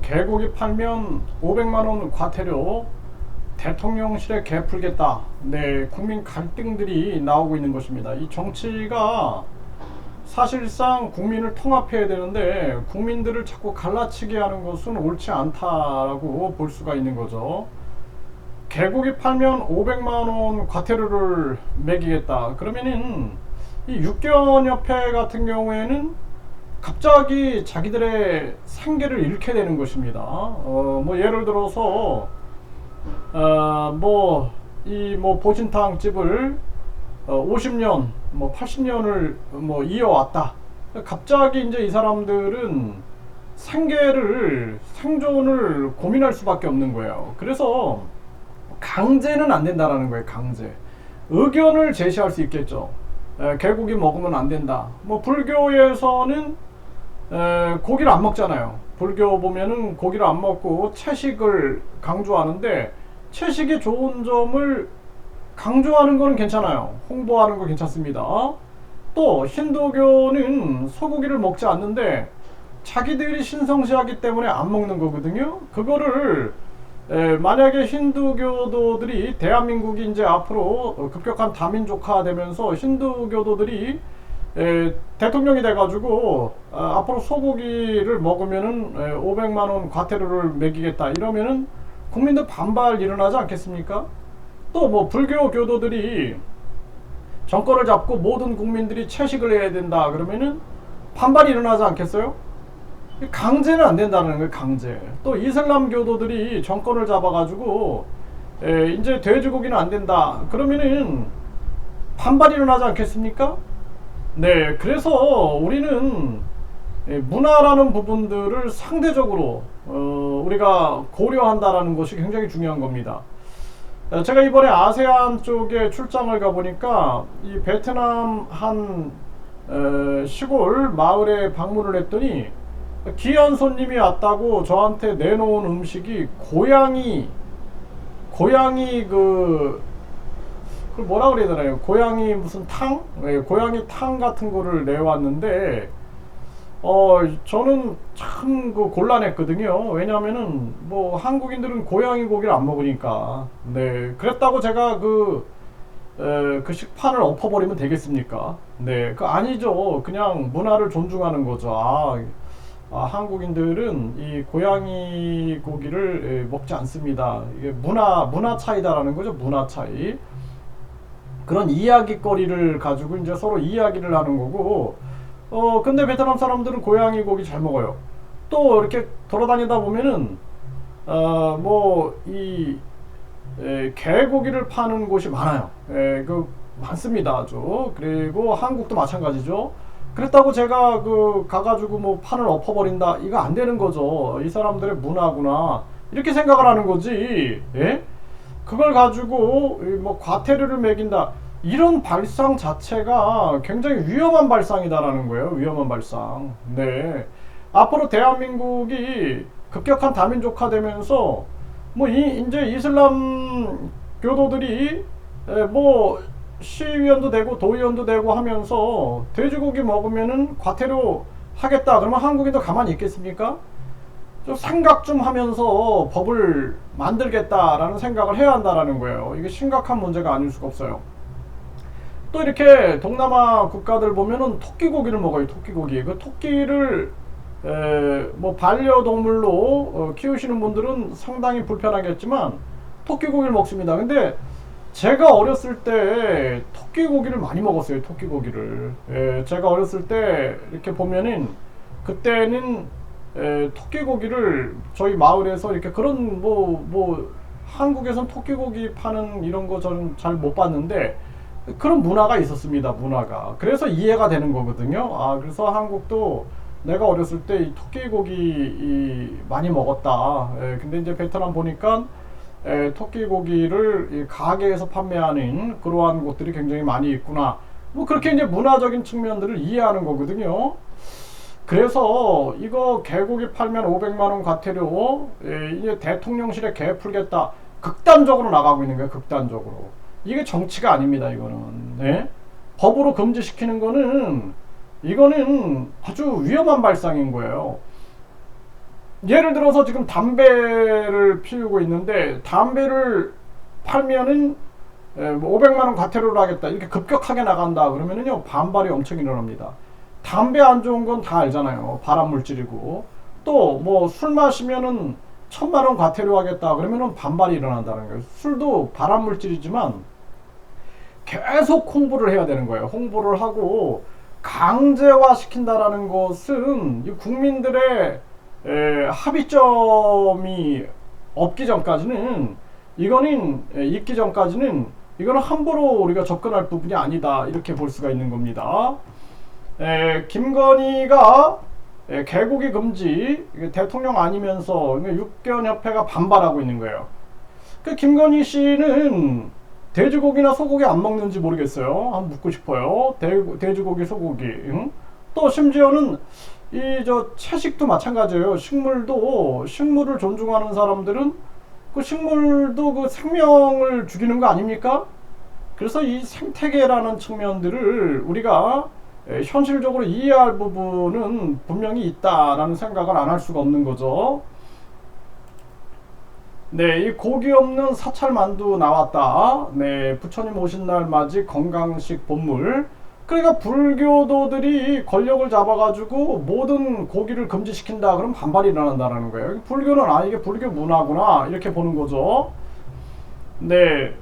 개고기 팔면 500만원 과태료 대통령실에 개 풀겠다. 네, 국민 갈등들이 나오고 있는 것입니다. 이 정치가 사실상 국민을 통합해야 되는데 국민들을 자꾸 갈라치게 하는 것은 옳지 않다라고 볼 수가 있는 거죠. 개고기 팔면 500만원 과태료를 매기겠다. 그러면은 이 육견협회 같은 경우에는 갑자기 자기들의 생계를 잃게 되는 것입니다. 뭐 예를 들어서 보신탕 집을 50년, 80년을 이어왔다. 갑자기 이제 이 사람들은 생존을 고민할 수밖에 없는 거예요. 그래서 강제는 안 된다라는 거예요. 강제. 의견을 제시할 수 있겠죠. 개고기 먹으면 안 된다. 불교에서는 고기를 안 먹잖아요. 불교 보면은 고기를 안 먹고 채식을 강조하는데 채식의 좋은 점을 강조하는 거는 괜찮아요. 홍보하는 거 괜찮습니다. 또 힌두교는 소고기를 먹지 않는데 자기들이 신성시하기 때문에 안 먹는 거거든요. 그거를 만약에 힌두교도들이 대한민국이 이제 앞으로 급격한 다민족화 되면서 힌두교도들이 대통령이 돼가지고 앞으로 소고기를 먹으면은 500만원 과태료를 매기겠다 이러면은 국민들 반발 일어나지 않겠습니까? 또 불교 교도들이 정권을 잡고 모든 국민들이 채식을 해야 된다 그러면은 반발이 일어나지 않겠어요? 강제는 안 된다는 거예요. 강제. 또 이슬람 교도들이 정권을 잡아가지고 이제 돼지고기는 안 된다 그러면은 반발이 일어나지 않겠습니까? 네, 그래서 우리는 문화라는 부분들을 상대적으로 우리가 고려한다라는 것이 굉장히 중요한 겁니다. 제가 이번에 아세안 쪽에 출장을 가보니까 이 베트남 한 시골 마을에 방문을 했더니 귀한 손님이 왔다고 저한테 내놓은 음식이 고양이 그걸 뭐라 그래야 되나요? 고양이 무슨 탕? 네, 고양이 탕 같은 거를 내왔는데 저는 참 그 곤란했거든요. 왜냐면은 한국인들은 고양이 고기를 안 먹으니까. 네, 그랬다고 제가 그 식판을 엎어버리면 되겠습니까? 네, 그 아니죠. 그냥 문화를 존중하는 거죠. 한국인들은 이 고양이 고기를 먹지 않습니다. 이게 문화 차이다라는 거죠. 문화 차이. 그런 이야기거리를 가지고 이제 서로 이야기를 하는 거고, 근데 베트남 사람들은 고양이 고기 잘 먹어요. 또 이렇게 돌아다니다 보면은, 개고기를 파는 곳이 많아요. 많습니다. 아주. 그리고 한국도 마찬가지죠. 그랬다고 제가 가가지고 판을 엎어버린다. 이거 안 되는 거죠. 이 사람들의 문화구나. 이렇게 생각을 하는 거지. 예? 그걸 가지고 과태료를 매긴다 이런 발상 자체가 굉장히 위험한 발상이다라는 거예요. 위험한 발상. 네. 앞으로 대한민국이 급격한 다민족화 되면서 이제 이슬람 교도들이 시의원도 되고 도의원도 되고 하면서 돼지고기 먹으면은 과태료 하겠다 그러면 한국인도 가만히 있겠습니까? 좀 생각 좀 하면서 법을 만들겠다라는 생각을 해야 한다라는 거예요. 이게 심각한 문제가 아닐 수가 없어요. 또 이렇게 동남아 국가들 보면은 토끼고기를 먹어요. 토끼고기. 그 토끼를 반려동물로 키우시는 분들은 상당히 불편하겠지만 토끼고기를 먹습니다. 근데 제가 어렸을 때 토끼고기를 많이 먹었어요. 토끼고기를. 제가 어렸을 때 이렇게 보면은 그때는 토끼고기를 저희 마을에서 이렇게 그런 한국에선 토끼고기 파는 이런 거 저는 잘 못 봤는데 그런 문화가 있었습니다. 문화가. 그래서 이해가 되는 거거든요. 그래서 한국도 내가 어렸을 때 이 토끼고기 많이 먹었다. 근데 이제 베트남 보니까 토끼고기를 가게에서 판매하는 그러한 곳들이 굉장히 많이 있구나. 그렇게 이제 문화적인 측면들을 이해하는 거거든요. 그래서 이거 개고기 팔면 500만원 과태료 이제 대통령실에 개 풀겠다 극단적으로 나가고 있는 거예요. 극단적으로. 이게 정치가 아닙니다. 이거는. 네? 법으로 금지시키는 거는 이거는 아주 위험한 발상인 거예요. 예를 들어서 지금 담배를 피우고 있는데 담배를 팔면은 500만 원 과태료를 하겠다 이렇게 급격하게 나간다 그러면은요 반발이 엄청 일어납니다. 담배 안 좋은 건 다 알잖아요. 발암 물질이고 또 뭐 술 마시면은 1000만 원 과태료 하겠다 그러면은 반발이 일어난다는 거예요. 술도 발암 물질이지만 계속 홍보를 해야 되는 거예요. 홍보를 하고 강제화 시킨다라는 것은 국민들의 합의점이 없기 전까지는 이거는 있기 전까지는 이거는 함부로 우리가 접근할 부분이 아니다 이렇게 볼 수가 있는 겁니다. 김건희가 개고기 금지 대통령 아니면서 육견협회가 반발하고 있는 거예요. 그 김건희 씨는 돼지고기나 소고기 안 먹는지 모르겠어요. 한번 묻고 싶어요. 돼지고기, 소고기. 응? 또 심지어는 이 채식도 마찬가지예요. 식물을 존중하는 사람들은 그 식물도 그 생명을 죽이는 거 아닙니까? 그래서 이 생태계라는 측면들을 우리가 현실적으로 이해할 부분은 분명히 있다라는 생각을 안 할 수가 없는 거죠. 네, 이 고기 없는 사찰만두 나왔다. 네, 부처님 오신 날 맞이 건강식 본물. 그러니까 불교도들이 권력을 잡아가지고 모든 고기를 금지시킨다 그러면 반발이 일어난다는 거예요. 불교는 이게 불교 문화구나 이렇게 보는 거죠. 네,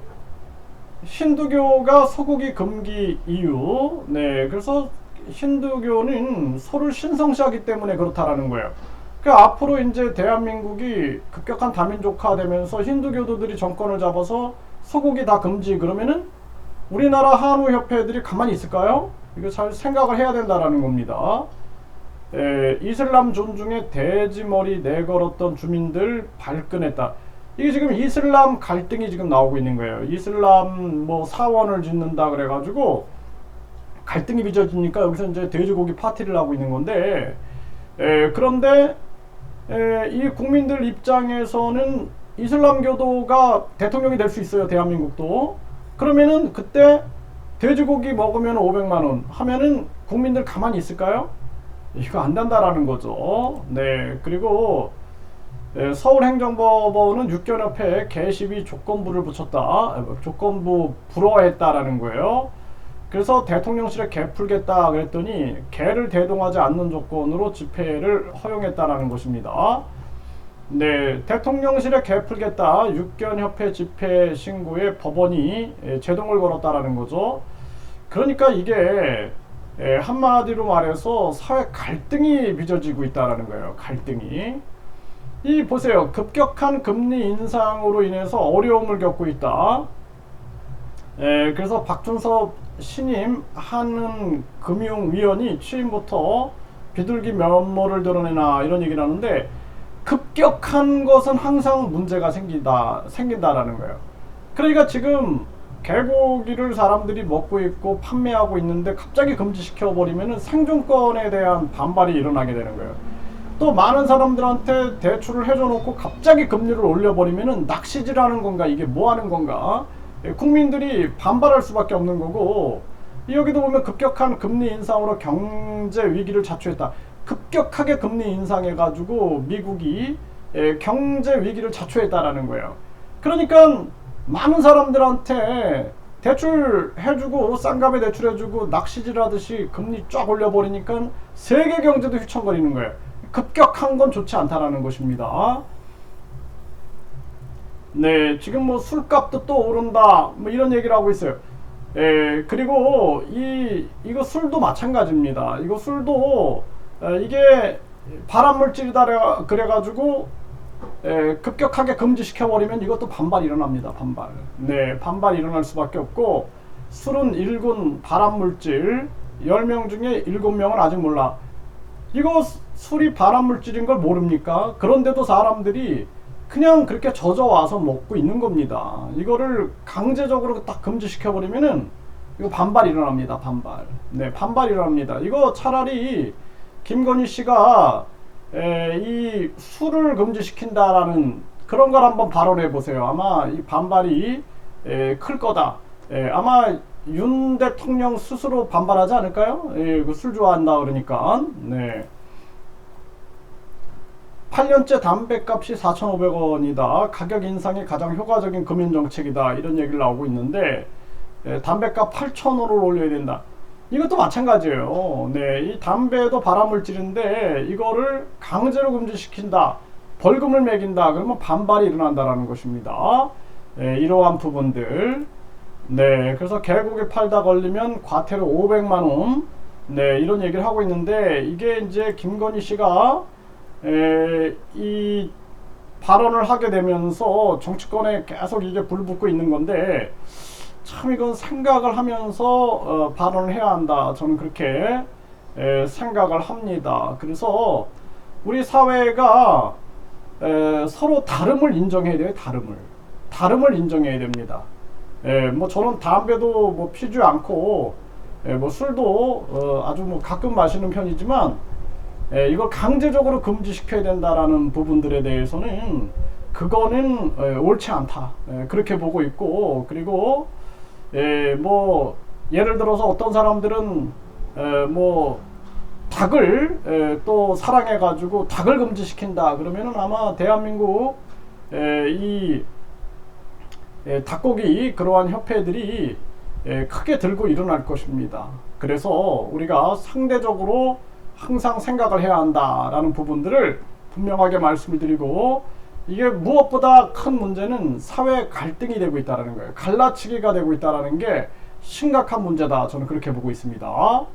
힌두교가 소고기 금기 이유. 네, 그래서 힌두교는 소를 신성시하기 때문에 그렇다라는 거예요. 그러니까 앞으로 이제 대한민국이 급격한 다민족화 되면서 힌두교도들이 정권을 잡아서 소고기 다 금지 그러면은 우리나라 한우 협회들이 가만히 있을까요? 이거 잘 생각을 해야 된다라는 겁니다. 이슬람 존중에 돼지머리 내걸었던 주민들 발끈했다. 이게 지금 이슬람 갈등이 지금 나오고 있는 거예요. 이슬람 뭐 사원을 짓는다 그래가지고 갈등이 빚어지니까 여기서 이제 돼지고기 파티를 하고 있는 건데 그런데 이 국민들 입장에서는 이슬람교도가 대통령이 될 수 있어요. 대한민국도. 그러면은 그때 돼지고기 먹으면 500만 원 하면은 국민들 가만히 있을까요? 이거 안 된다라는 거죠. 네, 그리고 서울행정법원은 육견협회에 개시비 조건부를 붙였다. 조건부 불허했다라는 거예요. 그래서 대통령실에 개 풀겠다 그랬더니 개를 대동하지 않는 조건으로 집회를 허용했다라는 것입니다. 네, 대통령실에 개 풀겠다. 육견협회 집회 신고에 법원이 제동을 걸었다라는 거죠. 그러니까 이게 한마디로 말해서 사회 갈등이 빚어지고 있다라는 거예요. 갈등이. 이 보세요. 급격한 금리 인상으로 인해서 어려움을 겪고 있다. 그래서 박준섭 신임 한은금융위원이 취임부터 비둘기 면모를 드러내나 이런 얘기를 하는데 급격한 것은 항상 문제가 생긴다라는 거예요. 그러니까 지금 개고기를 사람들이 먹고 있고 판매하고 있는데 갑자기 금지시켜버리면 생존권에 대한 반발이 일어나게 되는 거예요. 또 많은 사람들한테 대출을 해줘놓고 갑자기 금리를 올려버리면 낚시질하는 건가 이게 뭐하는 건가 국민들이 반발할 수밖에 없는 거고 여기도 보면 급격한 금리 인상으로 경제 위기를 자초했다. 급격하게 금리 인상해가지고 미국이 경제 위기를 자초했다라는 거예요. 그러니까 많은 사람들한테 대출해주고 싼값에 대출해주고 낚시질하듯이 금리 쫙 올려버리니까 세계 경제도 휘청거리는 거예요. 급격한 건 좋지 않다라는 것입니다. 네, 지금 뭐 술값도 또 오른다 뭐 이런 얘기를 하고 있어요. 그리고 이거 술도 마찬가지입니다. 이거 술도 이게 발암물질이다 그래가지고 급격하게 금지시켜버리면 이것도 반발이 일어납니다. 반발. 네, 반발이 일어날 수밖에 없고 술은 1군 발암물질 10명 중에 7명은 아직 몰라. 이거 술이 발암물질인 걸 모릅니까? 그런데도 사람들이 그냥 그렇게 젖어와서 먹고 있는 겁니다. 이거를 강제적으로 딱 금지시켜버리면은 이거 반발이 일어납니다. 반발. 네, 반발이 일어납니다. 이거 차라리 김건희 씨가 이 술을 금지시킨다라는 그런 걸 한번 발언해 보세요. 아마 이 반발이 클 거다. 아마 윤 대통령 스스로 반발하지 않을까요? 그 술 좋아한다 그러니까. 네. 8년째 담배값이 4,500원이다. 가격 인상이 가장 효과적인 금융정책이다. 이런 얘기를 나오고 있는데 담배값 8,000원을 올려야 된다. 이것도 마찬가지예요. 네, 이 담배도 발암물질인데 이거를 강제로 금지시킨다. 벌금을 매긴다. 그러면 반발이 일어난다라는 것입니다. 이러한 부분들. 네, 그래서 개고기 팔다 걸리면 과태료 500만 원. 네, 이런 얘기를 하고 있는데 이게 이제 김건희 씨가 이 발언을 하게 되면서 정치권에 계속 이게 불붙고 있는 건데 참 이건 생각을 하면서 발언을 해야 한다. 저는 그렇게 생각을 합니다. 그래서 우리 사회가 서로 다름을 인정해야 돼요. 다름을 인정해야 됩니다. 뭐 저는 담배도 뭐 피지 않고 뭐 술도 아주 뭐 가끔 마시는 편이지만 이걸 강제적으로 금지시켜야 된다라는 부분들에 대해서는 그거는 옳지 않다. 그렇게 보고 있고, 그리고 뭐 예를 들어서 어떤 사람들은 뭐 닭을 또 사랑해 가지고 닭을 금지시킨다 그러면은 아마 대한민국 이 닭고기 그러한 협회들이 크게 들고 일어날 것입니다. 그래서 우리가 상대적으로 항상 생각을 해야 한다라는 부분들을 분명하게 말씀을 드리고, 이게 무엇보다 큰 문제는 사회 갈등이 되고 있다는 거예요. 갈라치기가 되고 있다는 게 심각한 문제다. 저는 그렇게 보고 있습니다.